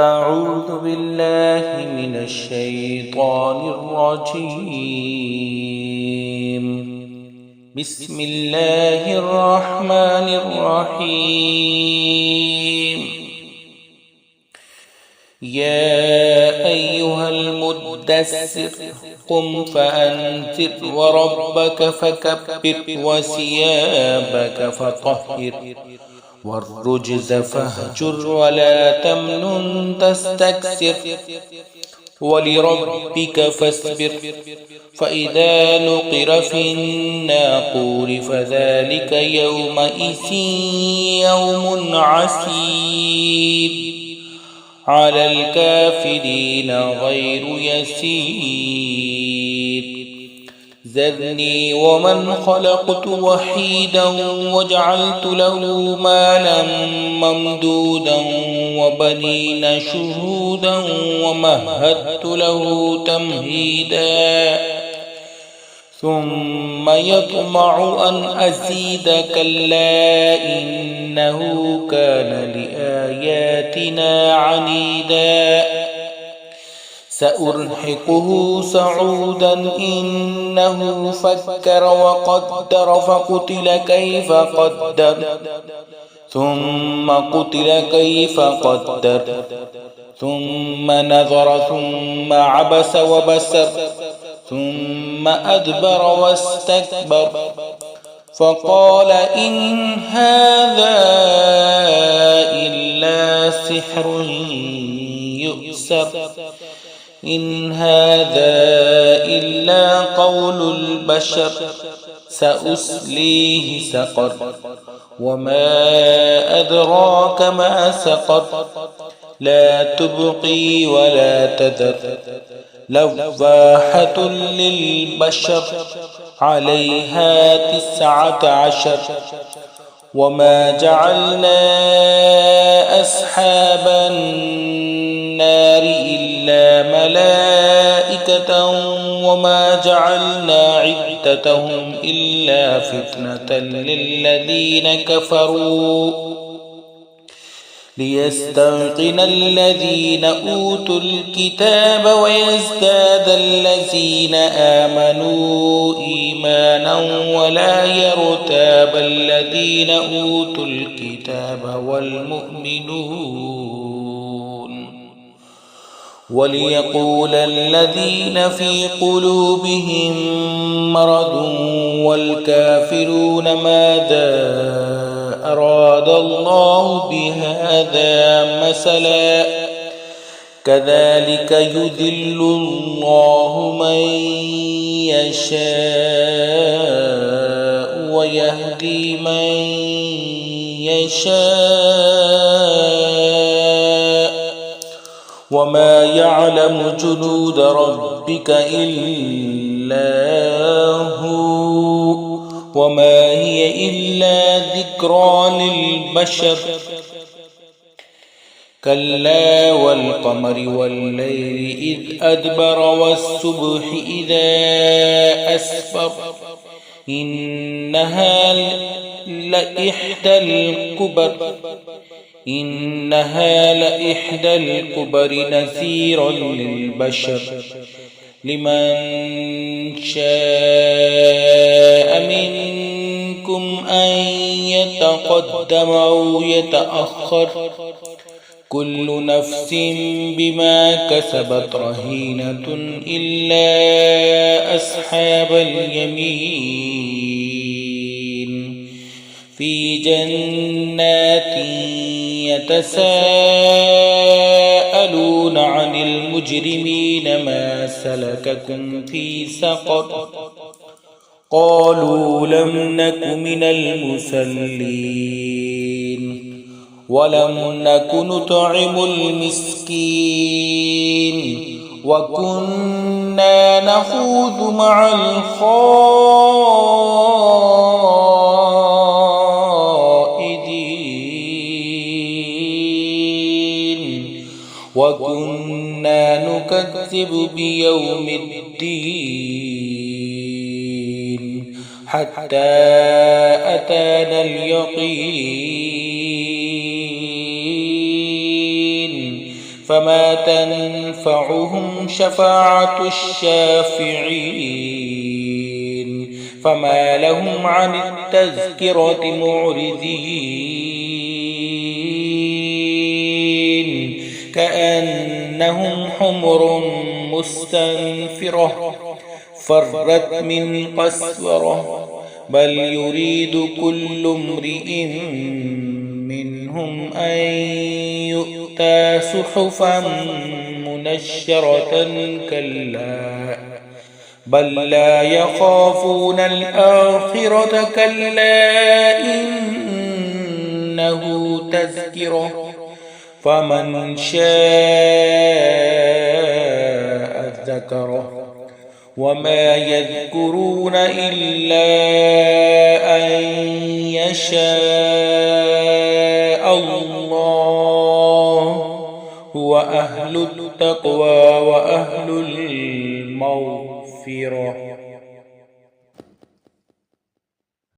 أعوذ بالله من الشيطان الرجيم. بسم الله الرحمن الرحيم. يا أيها المدثر قم فأنذر وربك فكبر وثيابك فطهر والرجز فاهجر ولا تمنن تستكثر ولربك فاصبر فإذا نقر في الناقور فذلك يومئذ يوم عسير على الكافرين غير يسير. ذرني ومن خلقت وحيدا وجعلت له مالا ممدودا وبنين شهودا ومهدت له تمهيدا ثم يطمع أن أزيد كلا إنه كان لآياتنا عنيدا سأرهقه صعودا إنه فكر وقدر فقتل كيف قدر ثم قتل كيف قدر ثم نظر ثم عبس وبسر ثم أدبر واستكبر فقال إن هذا إلا سحر يؤثر إن هذا إلا قول البشر سأصليه سقر وما أدراك ما سقر لا تبقي ولا تذر لواحة للبشر عليها 19 وما جعلنا أصحاب النار إلا ملائكة وما جعلنا عدتهم إلا فتنة للذين كفروا ليستيقن الذين أوتوا الكتاب ويزداد الذين آمنوا إيمانا ولا يرتاب الذين أوتوا الكتاب والمؤمنون وليقول الذين في قلوبهم مرض والكافرون ماذا أراد الله بهذا مثلا كذلك يذل الله من يشاء ويهدي من يشاء وما يعلم جنود ربك إلا هو وما هي إلا ذكرى للبشر كلا والقمر والليل إذ أدبر والصبح إذا أسفر إنها لإحدى الكبر نذيرا للبشر لمن شاء منكم أن يتقدم أو يتأخر كل نفس بما كسبت رهينة إلا أصحاب اليمين في جنات يتساءلون عن المجرمين ما سلككم في سقر قالوا لم نك من المصلين ولم نك نطعم المسكين وكنا نخوض مع وكنا نكذب بيوم الدين حتى أتانا اليقين فما تنفعهم شفاعة الشافعين فما لهم عن التذكرة معرضين كأنهم حمر مستنفرة فرت من قسورة بل يريد كل امرئ منهم أن يؤتى صحفا منشرة كلا بل لا يخافون الآخرة كلا إنه تذكرة فمن شاء ذكره وما يذكرون إلا أن يشاء الله هو أهل التقوى وأهل المغفرة.